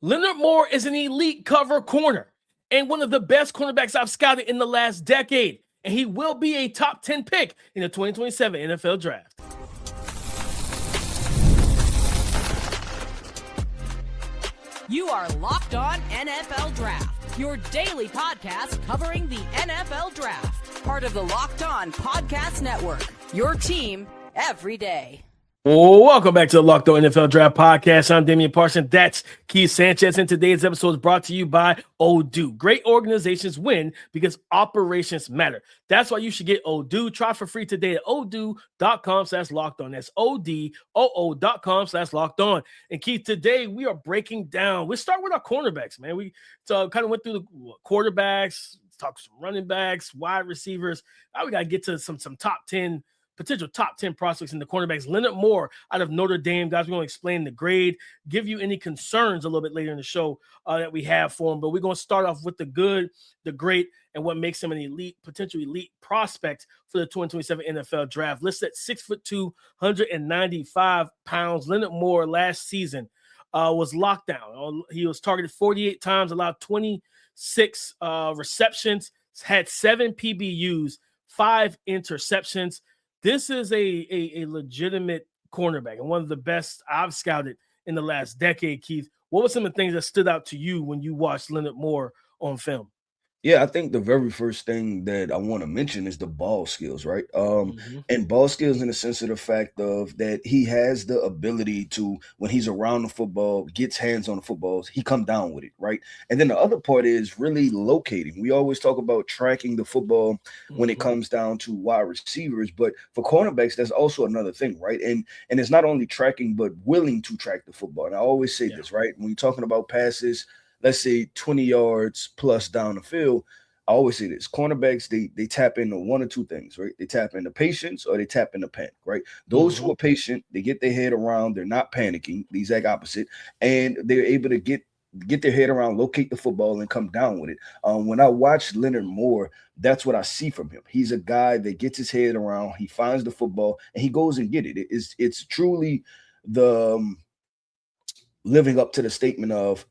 Leonard Moore is an elite cover corner and one of the best cornerbacks I've scouted in the last decade. And he will be a top 10 pick in the 2027 NFL Draft. You are Locked On NFL Draft, your daily podcast covering the NFL Draft. Part of the Locked On Podcast Network, your team every day. Welcome back to the Locked On NFL Draft Podcast. I'm Damian Parson. That's Casey Sanchez. And today's episode is brought to you by Odoo. Great organizations win because operations matter. That's why you should get Odoo. Try for free today at odoo.com/lockedon. That's odoo.com/locked on. And Keith, today we are breaking down. We'll start with our cornerbacks, man. We kind of went through the quarterbacks, talked some running backs, wide receivers. Now we got to get to some top 10 potential top 10 prospects in the cornerbacks. Leonard Moore out of Notre Dame. Guys, we're going to explain the grade, give you any concerns a little bit later in the show that we have for him. But we're going to start off with the good, the great, and what makes him an elite, potential elite prospect for the 2027 NFL Draft. Listed at 6'2", 195 pounds. Leonard Moore last season was locked down. He was targeted 48 times, allowed 26 receptions, had 7 PBUs, 5 interceptions. This is a legitimate cornerback and one of the best I've scouted in the last decade, Keith. What were some of the things that stood out to you when you watched Leonard Moore on film? Yeah, I think the very first thing that I want to mention is the ball skills, right? And ball skills in the sense of the fact of that he has the ability to, when he's around the football, gets hands on the footballs, he come down with it, right? And then the other part is really locating. We always talk about tracking the football when it comes down to wide receivers, but for cornerbacks, that's also another thing, right? And it's not only tracking, but willing to track the football. And I always say this, right? When you're talking about passes, let's say 20 yards plus down the field, I always say this: cornerbacks, they tap into one or two things, right? They tap into patience or they tap into panic, right? Those who are patient, they get their head around, they're not panicking, the exact opposite, and they're able to get their head around, locate the football, and come down with it. When I watch Leonard Moore, that's what I see from him. He's a guy that gets his head around, he finds the football, and he goes and get it. It's truly the living up to the statement of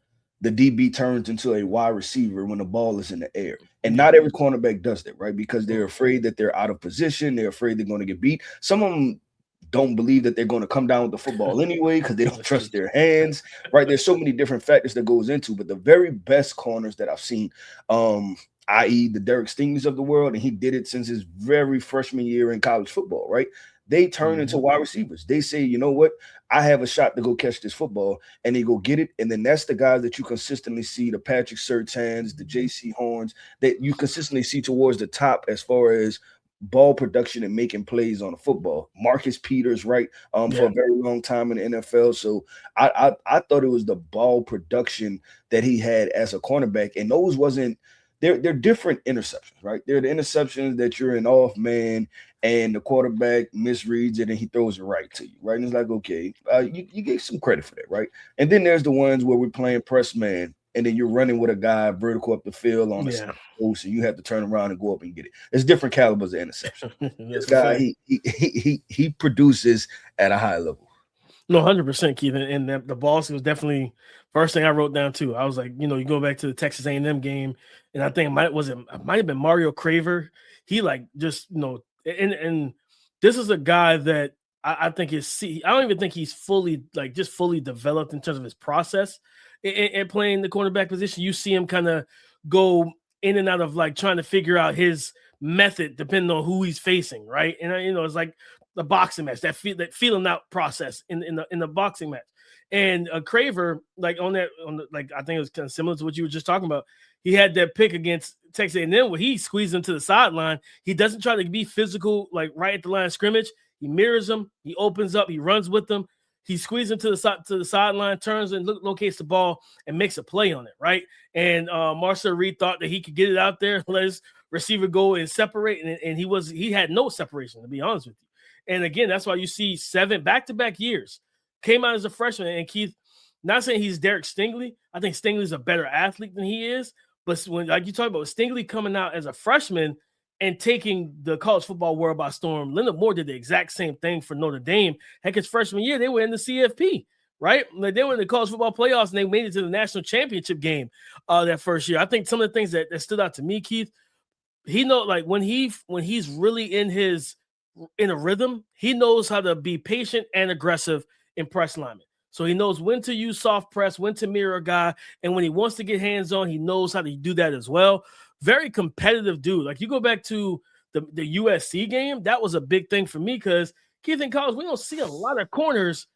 the DB turns into a wide receiver when the ball is in the air. And not every cornerback does that, right? Because they're afraid that they're out of position. They're afraid they're going to get beat. Some of them don't believe that they're going to come down with the football anyway because they don't trust their hands, right? There's so many different factors that goes into, but the very best corners that I've seen, i.e. the Derek Stingley's of the world, and he did it since his very freshman year in college football, right? They turn into wide receivers. They say, you know what? I have a shot to go catch this football, and they go get it. And then that's the guys that you consistently see, the Patrick Surtains, the J.C. Horns, that you consistently see towards the top as far as ball production and making plays on the football. Marcus Peters, right, for a very long time in the NFL. So I thought it was the ball production that he had as a cornerback, and those wasn't – they're different interceptions, right? They're the interceptions that you're an off man and the quarterback misreads it and he throws it right to you, right? And it's like, okay, you get some credit for that, right? And then there's the ones where we're playing press man and then you're running with a guy vertical up the field on the post and you have to turn around and go up and get it. There's different calibers of interception. This guy, he produces at a high level. No, 100%, Keith. And the ball was definitely first thing I wrote down too. I was like, you go back to the Texas A&M game, and I think it might have been Mario Craver. He and this is a guy that I think I don't even think he's fully developed in terms of his process in playing the cornerback position. You see him kind of go in and out of trying to figure out his method depending on who he's facing, right? And it's like the boxing match, that feeling out process in the boxing match. And Craver, I think it was kind of similar to what you were just talking about. He had that pick against Texas A&M where he squeezed him to the sideline. He doesn't try to be physical, right at the line of scrimmage. He mirrors him. He opens up. He runs with them. He squeezes him to the sideline, turns and locates the ball and makes a play on it, right? And Marcel Reed thought that he could get it out there, let his receiver go and separate, and he had no separation, to be honest with you. And again, that's why you see 7 back-to-back years. Came out as a freshman, and Keith, not saying he's Derek Stingley. I think Stingley's a better athlete than he is. But when, like you talk about, Stingley coming out as a freshman and taking the college football world by storm, Leonard Moore did the exact same thing for Notre Dame. Heck, his freshman year, they were in the CFP. right? Like they were in the college football playoffs and they made it to the national championship game that first year. I think some of the things that stood out to me, Keith, he knows like when he's really in a rhythm, he knows how to be patient and aggressive in press linemen. So he knows when to use soft press, when to mirror a guy, and when he wants to get hands on, he knows how to do that as well. Very competitive dude. Like you go back to the USC game, that was a big thing for me because Keith, in college, we don't see a lot of corners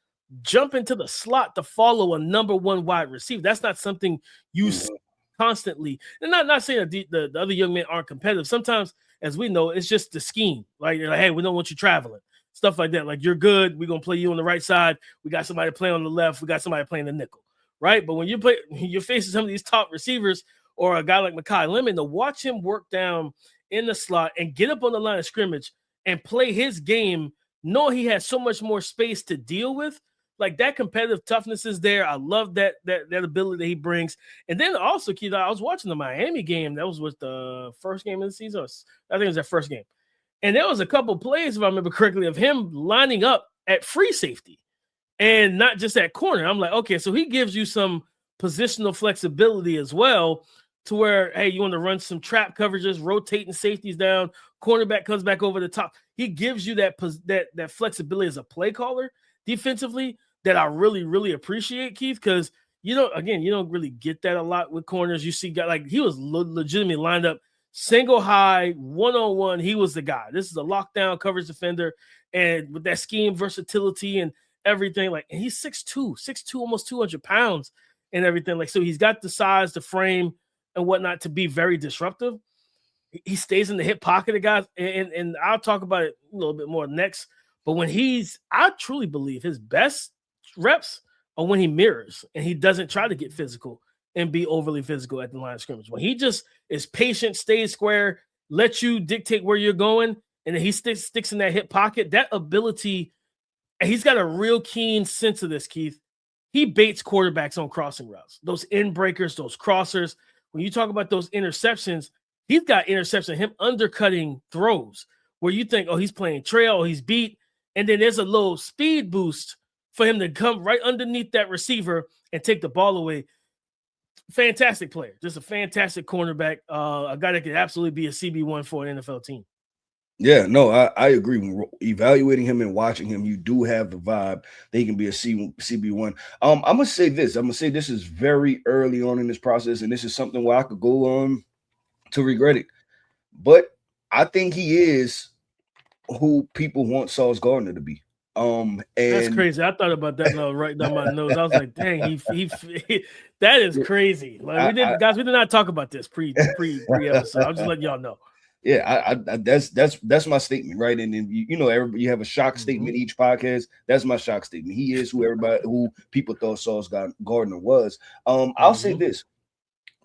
jump into the slot to follow a number one wide receiver. That's not something you see constantly. And not saying that the other young men aren't competitive. Sometimes, as we know, it's just the scheme. Like, hey, we don't want you traveling. Stuff like that. Like, you're good. We're going to play you on the right side. We got somebody playing on the left. We got somebody playing the nickel. Right? But when you're facing some of these top receivers or a guy like Mekhi Lemon, to watch him work down in the slot and get up on the line of scrimmage and play his game, knowing he has so much more space to deal with, like that competitive toughness is there. I love that ability that he brings. And then also, Keith, I was watching the Miami game. That was the first game of the season. I think it was that first game. And there was a couple plays, if I remember correctly, of him lining up at free safety and not just at corner. I'm like, okay, so he gives you some positional flexibility as well to where, hey, you want to run some trap coverages, rotating safeties down, cornerback comes back over the top. He gives you that flexibility as a play caller defensively that I really, really appreciate, Keith, because, you don't really get that a lot with corners. You see guys like he was legitimately lined up single high, one-on-one. He was the guy. This is a lockdown coverage defender, and with that scheme, versatility, and everything, like, and he's 6'2", almost 200 pounds and everything. Like, so he's got the size, the frame, and whatnot to be very disruptive. He stays in the hip pocket of guys, and I'll talk about it a little bit more next. But when I truly believe his best reps are when he mirrors and he doesn't try to get physical and be overly physical at the line of scrimmage. When he just is patient, stays square, lets you dictate where you're going, and then he sticks in that hip pocket, that ability, and he's got a real keen sense of this, Keith. He baits quarterbacks on crossing routes, those end breakers, those crossers. When you talk about those interceptions, he's got interception, him undercutting throws where you think, oh, he's playing trail, or he's beat, and then there's a little speed boost for him to come right underneath that receiver and take the ball away. Fantastic player. Just a fantastic cornerback. A guy that could absolutely be a CB1 for an NFL team. Yeah, no, I agree. When evaluating him and watching him, you do have the vibe that he can be a CB1. I'm going to say this. I'm going to say this is very early on in this process, and this is something where I could go on to regret it. But I think he is who people want Sauce Gardner to be. And that's crazy. I thought about that right down my nose. I was like, dang, he that is crazy. Like we did not talk about this pre episode. I'll just letting y'all know. Yeah, that's my statement, right? And then you have a shock statement each podcast. That's my shock statement. He is who people thought Sauce Gardner was. I'll say this: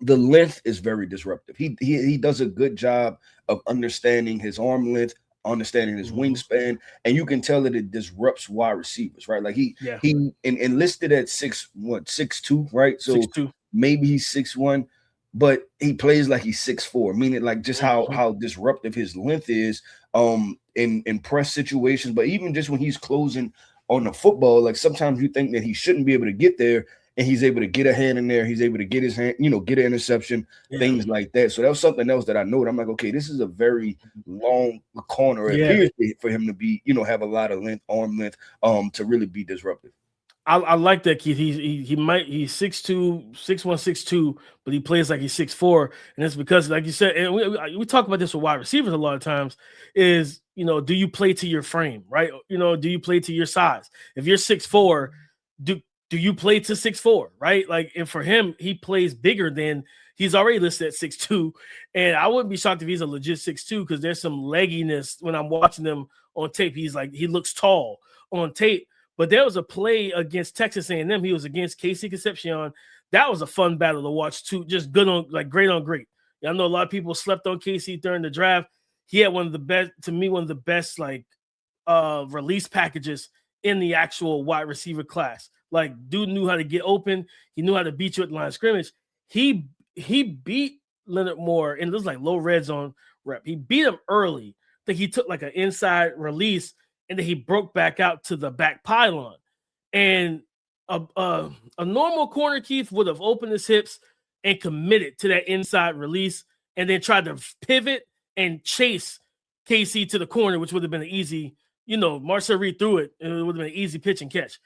the length is very disruptive. He does a good job of understanding his arm length, understanding his wingspan, and you can tell that it disrupts wide receivers, right? Like he enlisted at 6'2", right? So 6'2". Maybe he's 6'1", but he plays like he's 6'4", meaning like just how disruptive his length is in press situations, but even just when he's closing on the football, like sometimes you think that he shouldn't be able to get there, and he's able to get a hand in there. He's able to get his hand, get an interception, things like that. So that was something else that I noted. I'm like, okay, this is a very long corner. It appears for him to be, have a lot of arm length, to really be disruptive. I like that, Keith. He's 6'2", 6'1", 6'2", but he plays like he's 6'4", and it's because, like you said, and we talk about this with wide receivers a lot of times. Is do you play to your frame, right? Do you play to your size? If you're 6'4", do you play to 6'4", right? Like, and for him, he plays bigger than he's already listed at 6'2", and I wouldn't be shocked if he's a legit 6'2", because there's some legginess when I'm watching him on tape. He looks tall on tape. But there was a play against Texas A&M. He was against Casey Concepcion. That was a fun battle to watch too. Just great on great. I know a lot of people slept on Casey during the draft. He had one of the best release packages in the actual wide receiver class. Like, dude knew how to get open. He knew how to beat you at the line of scrimmage. He beat Leonard Moore, and it was like low red zone rep. He beat him early. I think he took like an inside release, and then he broke back out to the back pylon. And a normal corner, Keith, would have opened his hips and committed to that inside release and then tried to pivot and chase KC to the corner, which would have been an easy, Marcel Reed threw it, and it would have been an easy pitch and catch.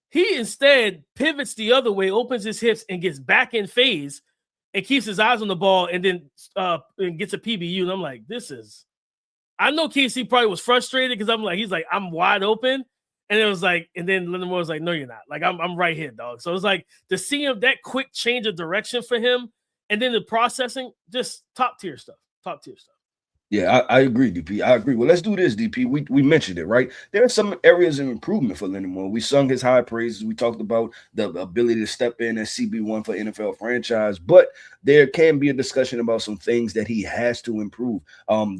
He instead pivots the other way, opens his hips, and gets back in phase and keeps his eyes on the ball and then and gets a PBU. And I'm like, I know KC probably was frustrated because he's like, I'm wide open. And it was like, and then Leonard was like, no, you're not. Like, I'm right here, dog. So it was like to see him, that quick change of direction for him, and then the processing, just top tier stuff. Yeah, I agree, DP. I agree. Well, let's do this, DP. We mentioned it, right? There are some areas of improvement for Leonard Moore. We sung his high praises. We talked about the ability to step in as CB1 for NFL franchise, but there can be a discussion about some things that he has to improve.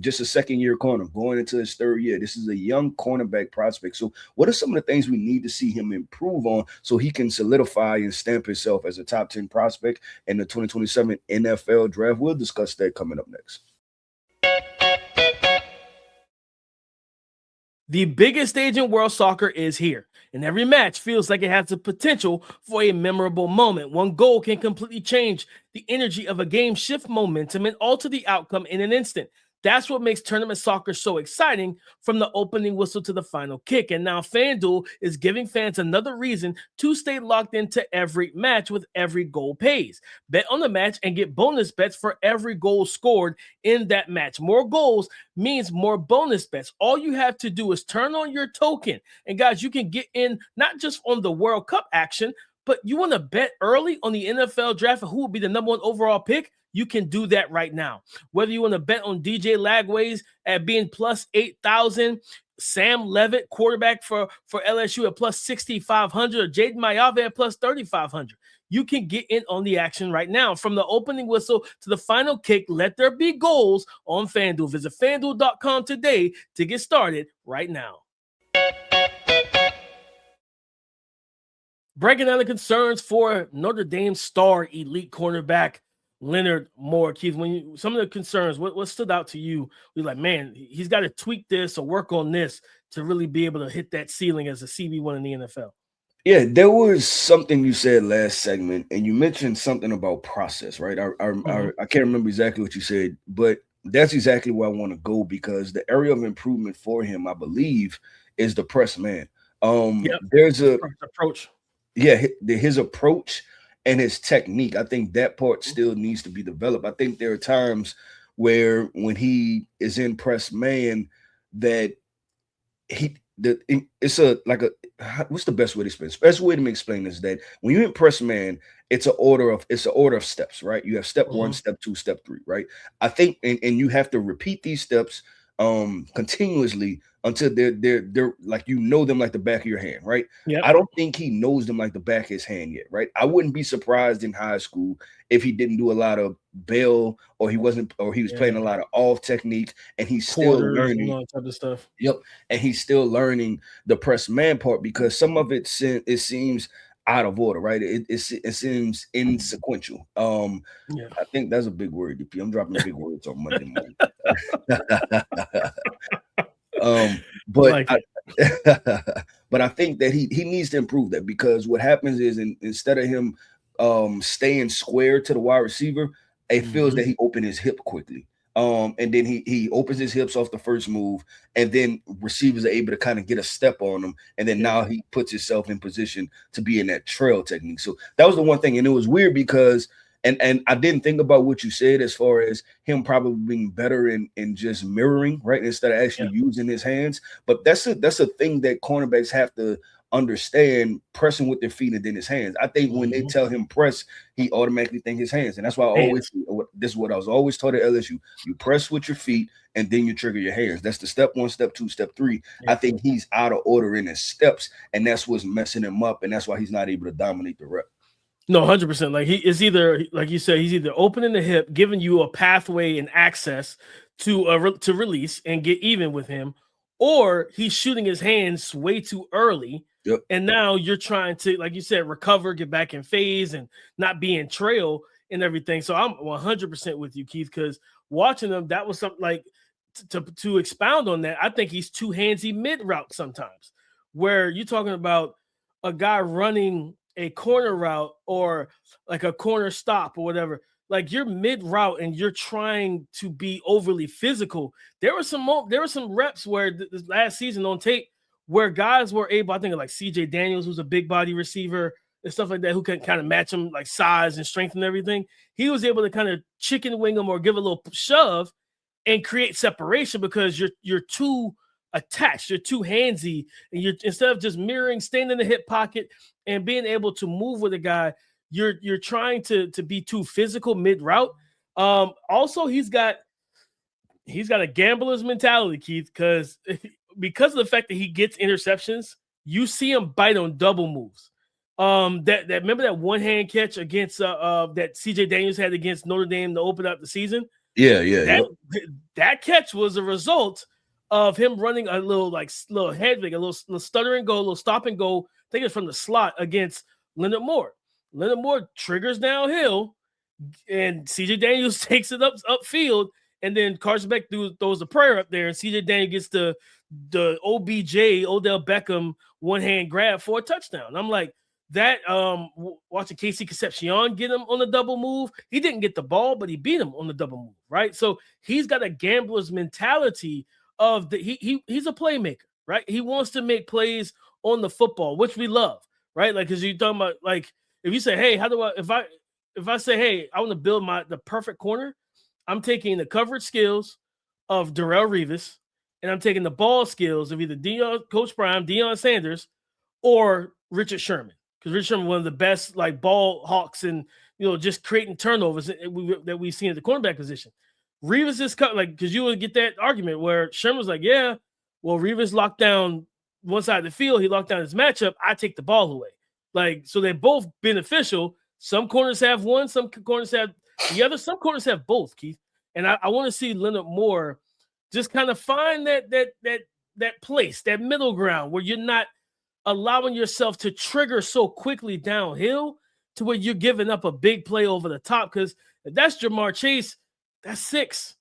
Just a second-year corner going into his third year. This is a young cornerback prospect. So what are some of the things we need to see him improve on so he can solidify and stamp himself as a top 10 prospect in the 2027 NFL draft? We'll discuss that coming up next. The biggest stage in world soccer is here, and every match feels like it has the potential for a memorable moment. One goal can completely change the energy of a game, shift momentum, and alter the outcome in an instant. That's what makes tournament soccer so exciting, from the opening whistle to the final kick. And now FanDuel is giving fans another reason to stay locked into every match with every goal pays. Bet on the match and get bonus bets for every goal scored in that match. More goals means more bonus bets. All you have to do is turn on your token. And guys, you can get in not just on the World Cup action, but you want to bet early on the NFL draft and who will be the number 1 overall pick? You can do that right now. Whether you want to bet on DJ Lagways at being plus 8,000, Sam Levitt, quarterback for LSU at plus 6,500, or Jaden Mayave at plus 3,500. You can get in on the action right now. From the opening whistle to the final kick, let there be goals on FanDuel. Visit FanDuel.com today to get started right now. Breaking down the concerns for Notre Dame star elite cornerback Leonard Moore. Keith, some of the concerns, what stood out to you? We're like, man, he's got to tweak this or work on this to really be able to hit that ceiling as a CB1 in the NFL. Yeah, there was something you said last segment, and you mentioned something about process, right? I can't remember exactly what you said, but that's exactly where I want to go, because the area of improvement for him, I believe, is the press man. There's a approach. Yeah, his approach and his technique. I think that part still needs to be developed. I think there are times where when he is in press man that what's the best way to explain? The best way to explain is that when you in press man, it's an order of steps, right? You have step 1, step 2, step 3, right? I think, and you have to repeat these steps continuously until they're like, them like the back of your hand, right? Yep. I don't think he knows them like the back of his hand yet, right? I wouldn't be surprised in high school if he didn't do a lot of bail, or he was playing a lot of off technique, and he's still learning all that type of stuff. Yep, and he's still learning the press man part, because some of it seems out of order, right? It seems insequential. I think that's a big word, DP. I'm dropping big words on Monday morning. But I think that he needs to improve that, because what happens is instead of him staying square to the wide receiver, it feels that he opened his hip quickly. And then he opens his hips off the first move, and then receivers are able to kind of get a step on him, and then now he puts himself in position to be in that trail technique. So that was the one thing, and it was weird because and I didn't think about what you said as far as him probably being better in just mirroring, right, instead of actually using his hands. But that's a thing that cornerbacks have to understand, pressing with their feet and then his hands. I think when they tell him press, he automatically think his hands. And that's why this is what I was always taught at LSU. You press with your feet and then you trigger your hands. That's the step 1, step 2, step 3. I think he's out of order in his steps, and that's what's messing him up, and that's why he's not able to dominate the rep. No, 100%. Like, he is either, like you said, he's either opening the hip, giving you a pathway and access to release and get even with him, or he's shooting his hands way too early. Yep. And now you're trying to, like you said, recover, get back in phase, and not be in trail and everything. So I'm 100% with you, Keith, because watching him, that was something like to expound on that. I think he's too handsy mid route sometimes, where you're talking about a guy running a corner route or like a corner stop or whatever, like you're mid route and you're trying to be overly physical. There were some reps where this last season on tape where guys were able, I think like CJ Daniels, who's a big body receiver and stuff like that, who can kind of match him like size and strength and everything. He was able to kind of chicken wing him or give a little shove and create separation because you're too attached, you're too handsy, and you're instead of just mirroring, staying in the hip pocket and being able to move with a guy, you're trying to be too physical mid route. Also, he's got a gambler's mentality, Keith, because of the fact that he gets interceptions, you see him bite on double moves. That remember that one hand catch against that CJ Daniels had against Notre Dame to open up the season. That catch was a result of him running a little head fake, a little stutter and go, a little stop and go. I think it's from the slot against Leonard Moore. Leonard Moore triggers downhill, and CJ Daniels takes it upfield, and then Carson Beck throws the prayer up there, and CJ Daniels gets the OBJ Odell Beckham one hand grab for a touchdown. I'm like that. Watching Casey Concepcion get him on the double move, he didn't get the ball, but he beat him on the double move, right? So he's got a gambler's mentality of he's a playmaker, right? He wants to make plays on the football, which we love, right? Like, because you're talking about, like, if you say, hey, how do I, if I say, hey, I want to build the perfect corner, I'm taking the coverage skills of Darrelle Revis, and I'm taking the ball skills of either Coach Prime, Deion Sanders, or Richard Sherman, because Richard Sherman, one of the best like ball hawks and just creating turnovers that we've seen at the cornerback position. Revis is cut, like, because you would get that argument where Sherman was like, yeah, well, Revis locked down one side of the field, he locked down his matchup, I take the ball away. Like, so they're both beneficial. Some corners have one, some corners have the other, some corners have both, Keith. And I want to see Leonard Moore just kind of find that place, that middle ground where you're not allowing yourself to trigger so quickly downhill to where you're giving up a big play over the top. Because if that's Jamar Chase, that's 6.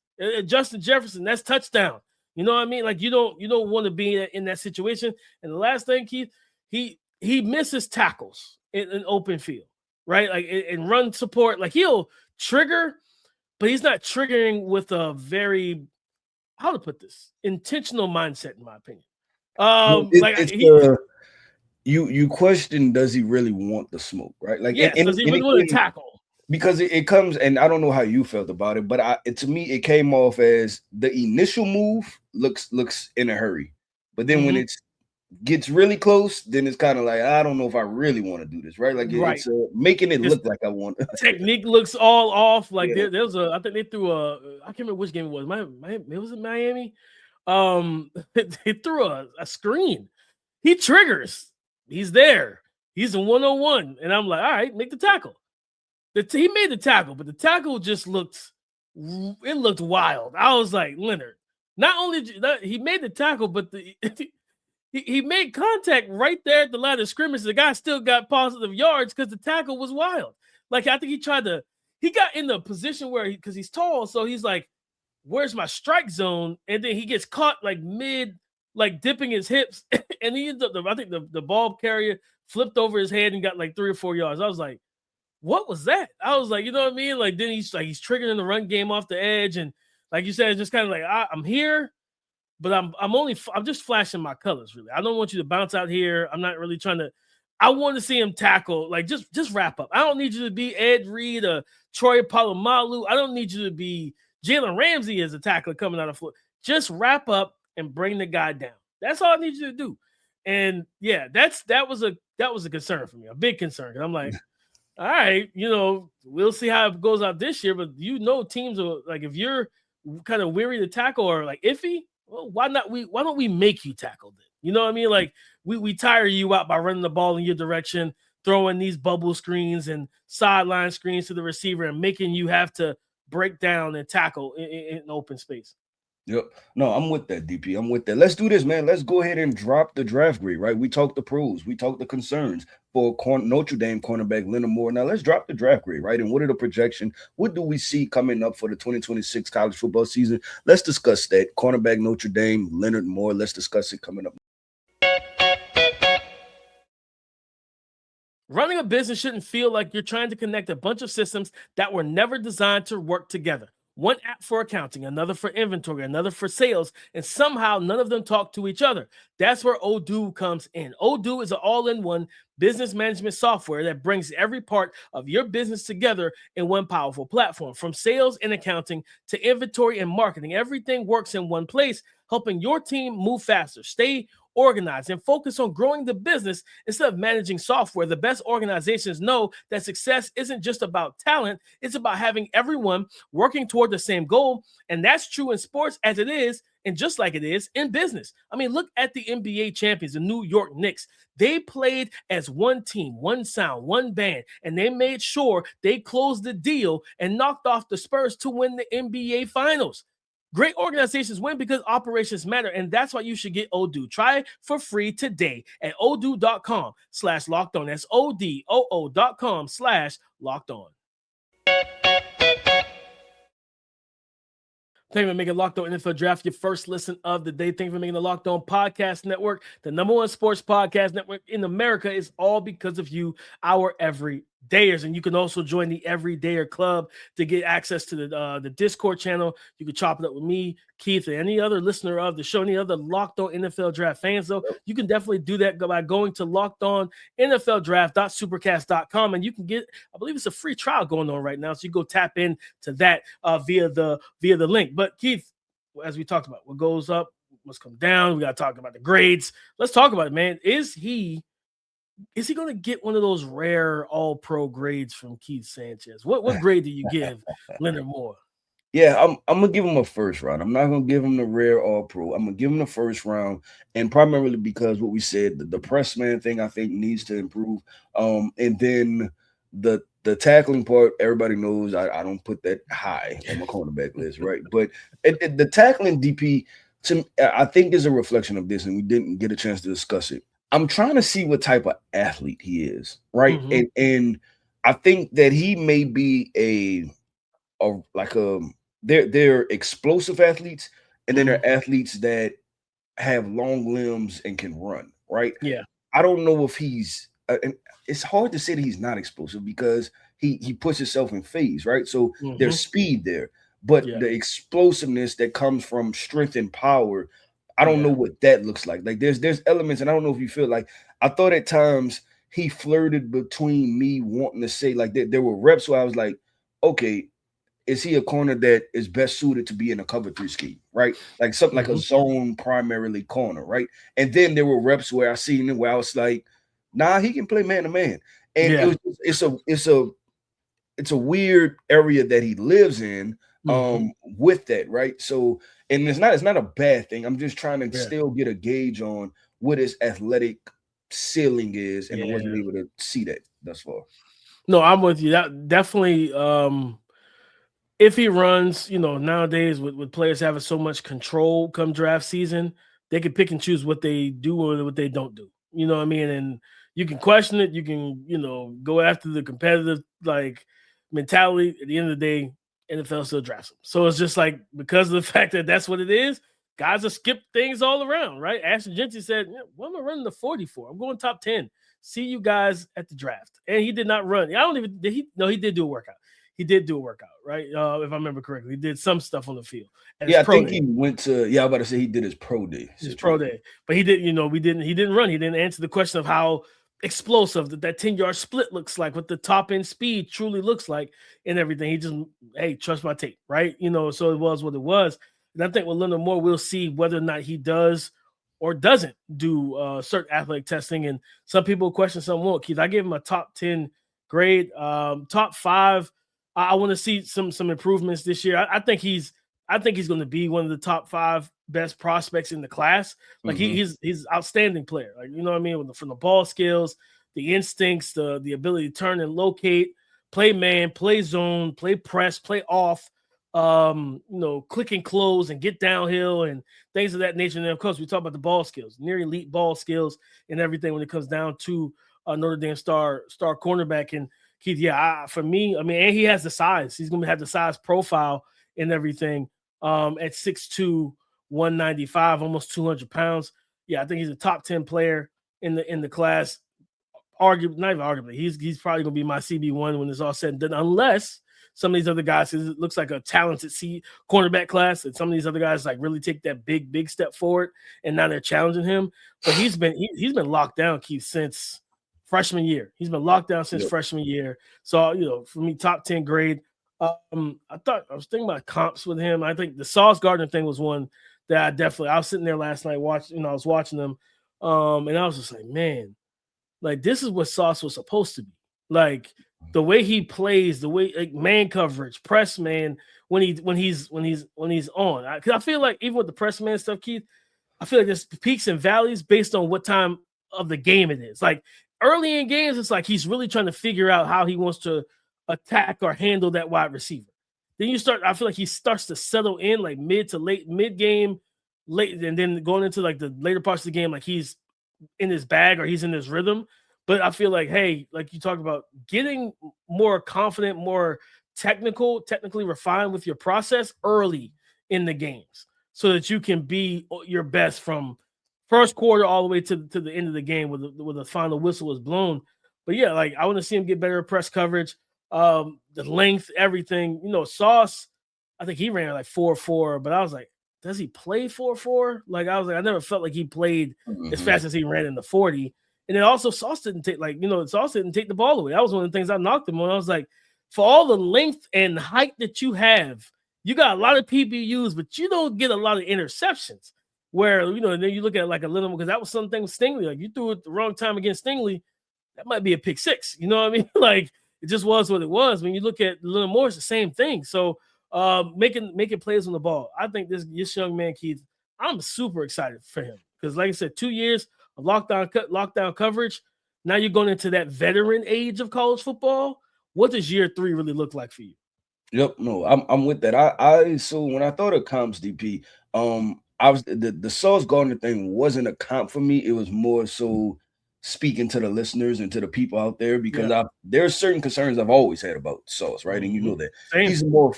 Justin Jefferson, that's touchdown. You know what I mean? Like, you don't want to be in that situation. And the last thing, Keith, he misses tackles in open field, right? Like in run support, like he'll trigger, but he's not triggering with a very, how to put this, intentional mindset, in my opinion. You question, does he really want the smoke, right? Like, yes, does he really want to tackle? Because it comes, and I don't know how you felt about it, but to me, it came off as the initial move looks in a hurry, but then when it gets really close, then it's kind of like, I don't know if I really want to do this, right? Like, it's making it look like I want. Technique looks all off. Like there's I think they threw I can't remember which game it was. It was in Miami. They threw a screen. He triggers. He's there. He's a 1-on-1, and I'm like, all right, make the tackle. He made the tackle, but the tackle just looked wild. I was like, Leonard, not only he made the tackle, but he made contact right there at the line of scrimmage. The guy still got positive yards because the tackle was wild. Like, I think he got in the position where because he's tall, so he's like, where's my strike zone? And then he gets caught like mid, like dipping his hips, and he ends up, I think the ball carrier flipped over his head and got like 3 or 4 yards. I was like, what was that? I was like, you know what I mean? Like, then he's triggering the run game off the edge, and like you said, it's just kind of like, I'm here, but I'm just flashing my colors, really. I don't want you to bounce out here. I'm not really trying to. I want to see him tackle, like, just wrap up. I don't need you to be Ed Reed or Troy Polamalu. I don't need you to be Jalen Ramsey as a tackler coming out of Florida. Just wrap up and bring the guy down. That's all I need you to do. And yeah, that was a concern for me, a big concern. And I'm like, all right, we'll see how it goes out this year. But teams are like, if you're kind of weary to tackle or like iffy, well, why don't we make you tackle it? You know what I mean? Like, we tire you out by running the ball in your direction, throwing these bubble screens and sideline screens to the receiver and making you have to break down and tackle in open space. Yep. No, I'm with that, DP. I'm with that. Let's do this, man. Let's go ahead and drop the draft grade, right? We talked the pros. We talked the concerns for Notre Dame cornerback Leonard Moore. Now let's drop the draft grade, right? And what are the projections? What do we see coming up for the 2026 college football season? Let's discuss that. Cornerback Notre Dame, Leonard Moore. Let's discuss it coming up. Running a business shouldn't feel like you're trying to connect a bunch of systems that were never designed to work together. One app for accounting, another for inventory, another for sales, and somehow none of them talk to each other. That's where Odoo comes in. Odoo is an all-in-one business management software that brings every part of your business together in one powerful platform. From sales and accounting to inventory and marketing, everything works in one place, helping your team move faster, stay organized, and focus on growing the business instead of managing software. The best organizations know that success isn't just about talent, it's about having everyone working toward the same goal. And that's true in sports as it is, and just like it is in business. I mean, look at the NBA champions, the New York Knicks. They played as one team, one sound, one band, and they made sure they closed the deal and knocked off the Spurs to win the NBA Finals. Great organizations win because operations matter, and that's why you should get Odoo. Try it for free today at odoo.com/lockedon. That's odoo.com/lockedon. Thank you for making Locked On NFL Draft your first listen of the day. Thank you for making the Locked On Podcast Network the #1 sports podcast network in America. Is all because of you, our everydayers. And you can also join the Everydayer Club to get access to the Discord channel. You can chop it up with me, Keith, and any other listener of the show, any other Locked On NFL Draft fans, though. You can definitely do that by going to lockedonnfldraft.supercast.com, and you can get, I believe it's a free trial going on right now, so you go tap into that via the link. But Keith, as we talked about, what goes up must come down. We got to talk about the grades. Let's talk about it, man. Is he going to get one of those rare all-pro grades from Keith Sanchez? What grade do you give Leonard Moore? Yeah, I'm gonna give him a first round. I'm not gonna give him the rare all pro. I'm gonna give him the first round, and primarily because what we said, the press man thing I think needs to improve. And then the tackling part, everybody knows I don't put that high on my cornerback list, right? But the tackling DP, I think is a reflection of this, and we didn't get a chance to discuss it. I'm trying to see what type of athlete he is, right? Mm-hmm. And I think that he may be they're explosive athletes, and then they're athletes that have long limbs and can run, right? Yeah. I don't know if he's and it's hard to say that he's not explosive because he puts himself in phase, right? So there's speed there, but the explosiveness that comes from strength and power, I don't know what that looks like. Like there's elements, and I don't know if you feel like, I thought at times he flirted between me wanting to say like there were reps where I was like, okay, is he a corner that is best suited to be in a cover 3 scheme, right? Like something like a zone primarily corner, right? And then there were reps where I seen him where I was like, nah, he can play man to man. And it's a weird area that he lives in with that, right? So, and it's not a bad thing. I'm just trying to still get a gauge on what his athletic ceiling is, and I wasn't able to see that thus far. No, I'm with you. That definitely if he runs, nowadays with players having so much control come draft season, they can pick and choose what they do or what they don't do. You know what I mean? And you can question it. You can, go after the competitive mentality. At the end of the day, NFL still drafts them. So it's just like, because of the fact that that's what it is, guys will skip things all around, right? Ashton Genty said, what am I running the 40 for? I'm going top 10. See you guys at the draft. And he did not run. He did do a workout. He did do a workout, right? If I remember correctly, he did some stuff on the field. I think he went to. Yeah, I'm about to say he did his pro day. His pro day, but he did. He didn't run. He didn't answer the question of how explosive that 10-yard split looks like, what the top end speed truly looks like, and everything. He just, hey, trust my tape, right? So it was what it was. And I think with Leonard Moore, we'll see whether or not he does or doesn't do certain athletic testing. And some people question some more. Keith, I gave him a top 10 grade, top 5. I want to see some improvements this year. I think he's going to be one of the top 5 best prospects in the class. Like he's outstanding player. Like, you know what I mean? From the ball skills, the instincts, the ability to turn and locate, play man, play zone, play press, play off, click and close and get downhill and things of that nature. And then, of course, we talk about the ball skills, near elite ball skills and everything when it comes down to Notre Dame star cornerback. And Keith, for me, and he has the size. He's going to have the size profile and everything at 6'2", 195, almost 200 pounds. Yeah, I think he's a top 10 player in the class. arguably, he's probably gonna be my CB1 when it's all said and done, unless some of these other guys, it looks like a talented cornerback class, and some of these other guys like really take that big step forward, and now they're challenging him. But he's been locked down, Keith, since freshman year. He's been locked down since freshman year. So for me, top 10 grade. I was thinking about comps with him. I think the Sauce Gardner thing was one that I was sitting there last night watching. I was watching them, and I was just like, man, like this is what Sauce was supposed to be. Like the way he plays, the way like man coverage, press man when he's on. Because I feel like even with the press man stuff, Keith, I feel like there's peaks and valleys based on what time of the game it is. Like early in games, it's like he's really trying to figure out how he wants to attack or handle that wide receiver. Then I feel like he starts to settle in like mid game, late, and then going into like the later parts of the game, like he's in his bag or he's in his rhythm. But I feel like, hey, like you talk about getting more confident, more technically refined with your process early in the games so that you can be your best from first quarter all the way to the end of the game with the final whistle was blown. But yeah, like I want to see him get better press coverage, the length, everything. Sauce, I think he ran like 4.4, but I was like, does he play 4.4? Like I was like, I never felt like he played as fast as he ran in the 40. And then also Sauce didn't take the ball away. That was one of the things I knocked him on. I was like, for all the length and height that you have, you got a lot of PBUs, but you don't get a lot of interceptions. Where, and then you look at like a little, because that was something with Stingley. Like you threw it the wrong time against Stingley, that might be a pick six. You know what I mean? Like it just was what it was. When you look at Little Moore, it's the same thing. So making plays on the ball. I think this young man, Keith, I'm super excited for him. Because like I said, 2 years of lockdown coverage. Now you're going into that veteran age of college football. What does year 3 really look like for you? Yep, no, I'm with that. So when I thought of comps, DP, I was the Sauce Gardner thing wasn't a comp for me. It was more so speaking to the listeners and to the people out there because there are certain concerns I've always had about Sauce, right? And you know that he's more,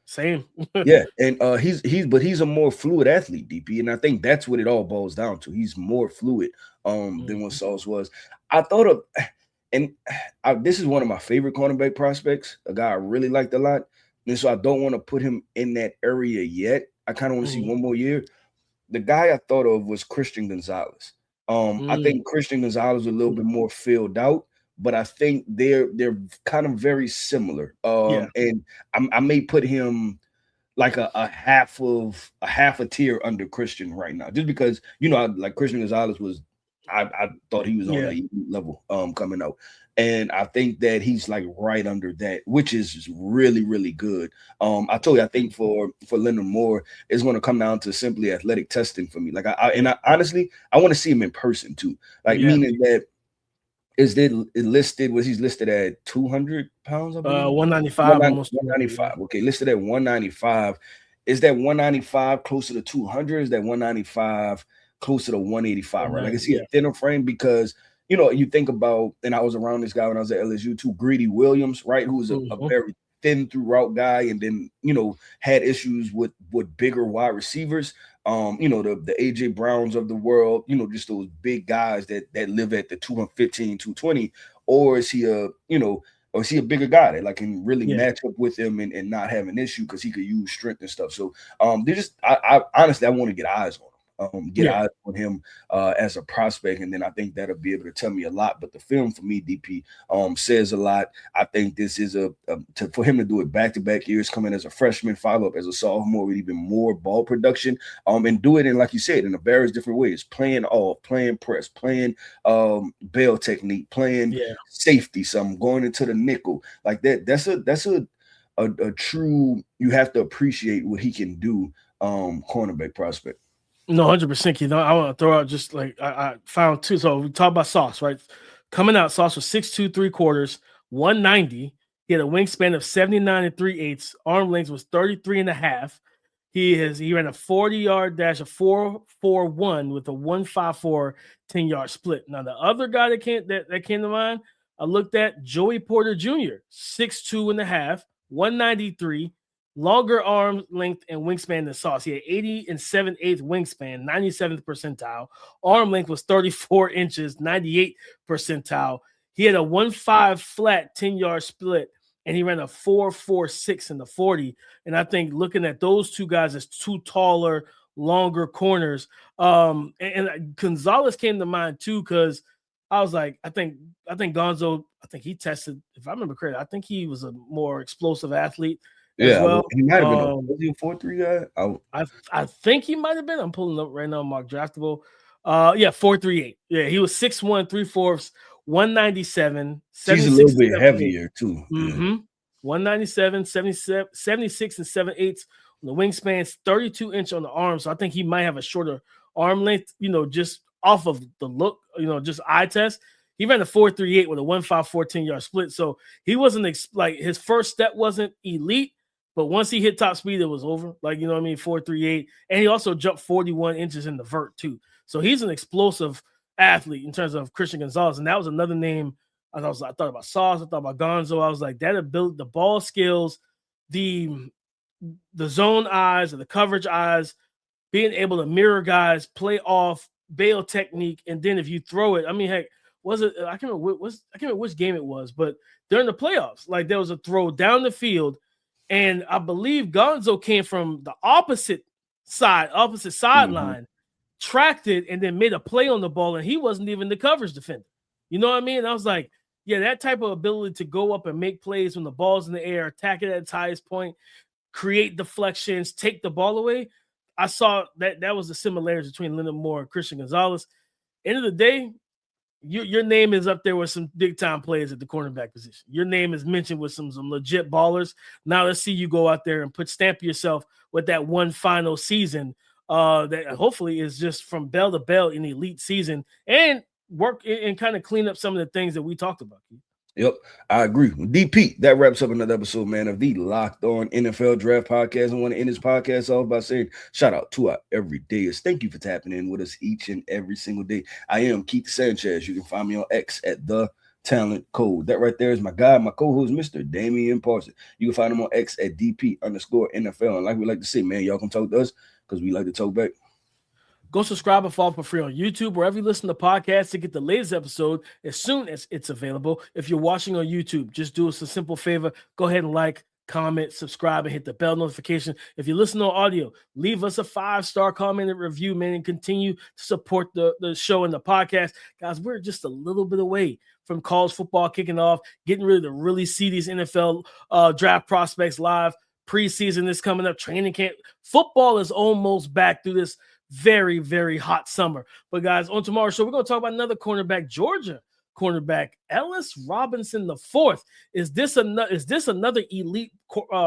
Same. Yeah, and he's a more fluid athlete, DP, and I think that's what it all boils down to. He's more fluid than what Sauce was. I thought of, and this is one of my favorite cornerback prospects, a guy I really liked a lot, and so I don't want to put him in that area yet. I kind of want to see one more year. The guy I thought of was Christian Gonzalez. I think Christian Gonzalez was a little bit more filled out, but I think they're kind of very similar. And I may put him like a half a tier under Christian right now, just because like Christian Gonzalez was, I thought he was on the elite level coming out. And I think that he's like right under that, which is really, really good. I told you, I think for Leonard Moore, it's going to come down to simply athletic testing for me. Like I honestly, I want to see him in person too. Like meaning that he's listed at 200 pounds? 195. 195. Okay, listed at 195. Is that 195 closer to 200? Is that 195 closer to 185? Right? Like I see a thinner frame because you think about, and I was around this guy when I was at LSU too, Greedy Williams, right? Who was a very thin through route guy, and then had issues with bigger wide receivers. The AJ Browns of the world, just those big guys that live at the 215, 220, or is he a bigger guy that like can really match up with him and not have an issue because he could use strength and stuff. So I honestly want to get eyes on him. Eyes on him as a prospect, and then I think that'll be able to tell me a lot. But the film for me, DP, says a lot. I think this is for him to do it back-to-back years, coming as a freshman, follow up as a sophomore with even more ball production, and do it in, like you said, in a various different ways, playing off, playing press, playing bail technique, playing safety, some going into the nickel, like that. That's a true, you have to appreciate what he can do, cornerback prospect. No, 100%, Keith. I want to throw out just like I found two. So we talk about Sauce, right? Coming out, Sauce was 6'2", 3/4, 190. He had a wingspan of 79 3/8. Arm length was 33.5. He ran a 40-yard dash, a 4.41 with a 1.54 10-yard split. Now the other guy that came to mind, I looked at Joey Porter Jr., 6'2.5", 193. longer arm length and wingspan than Sauce. He had 80 and 7/8 wingspan, 97th percentile. Arm length was 34 inches, 98th percentile. He had a 1.5 flat 10-yard split, and he ran a 4.46 in the 40. And I think looking at those two guys as two taller, longer corners, and Gonzalez came to mind too, because I was like, I think Gonzo, I think he tested, if I remember correctly, I think he was a more explosive athlete. Yeah, well. He might have been was he a 4.3 guy? I think he might have been. I'm pulling up right now, Mark Draftable. 4.38. Yeah, he was 6'1", 3/4, 197. He's a little bit heavier too. Mm-hmm. 197, 76 and 7/8 on the wingspan, 32-inch on the arm. So I think he might have a shorter arm length, just off of the look, just eye test. He ran a 4.38 with a 1.5 14-yard split. So he wasn't his first step wasn't elite, but once he hit top speed, it was over. 4.38. And he also jumped 41 inches in the vert too. So he's an explosive athlete in terms of Christian Gonzalez. And that was another name. I thought about Sauce, I thought about Gonzo. I was like, that ability, the ball skills, the zone eyes or the coverage eyes, being able to mirror guys, play off, bail technique, and then if you throw it, heck, was it? I can't remember which game it was, but during the playoffs, there was a throw down the field, and I believe Gonzo came from the opposite sideline, tracked it, and then made a play on the ball, and he wasn't even the coverage defender. You know what I mean? I was like, yeah, that type of ability to go up and make plays when the ball's in the air, attack it at its highest point, create deflections, take the ball away. I saw that was the similarities between Leonard Moore and Christian Gonzalez. End of the day, your name is up there with some big-time players at the cornerback position. Your name is mentioned with some legit ballers. Now let's see you go out there and stamp yourself with that one final season that hopefully is just from bell to bell in the elite season, and work and kind of clean up some of the things that we talked about. Yep, I agree. DP, that wraps up another episode, man, of the Locked On NFL Draft Podcast. I want to end this podcast off by saying shout out to our everydayers. Thank you for tapping in with us each and every single day. I am Keith Sanchez. You can find me on X at The Talent Code. That right there is my guy, my co-host, Mr. Damian Parson. You can find him on X at DP_NFL. And like we like to say, man, y'all can talk to us because we like to talk back. Go subscribe and follow for free on YouTube, wherever you listen to podcasts, to get the latest episode as soon as it's available. If you're watching on YouTube, just do us a simple favor. Go ahead and like, comment, subscribe, and hit the bell notification. If you listen on audio, leave us a 5-star comment and review, man, and continue to support the show and the podcast. Guys, we're just a little bit away from college football kicking off, getting ready to really see these NFL draft prospects live. Preseason is coming up. Training camp. Football is almost back through this very, very hot summer. But guys, on tomorrow's show, we're going to talk about another cornerback, Georgia cornerback, Ellis Robinson IV. Is this another elite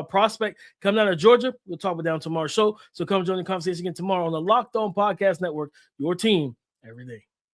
prospect coming out of Georgia? We'll talk about that on tomorrow's show. So come join the conversation again tomorrow on the Locked On Podcast Network, your team every day.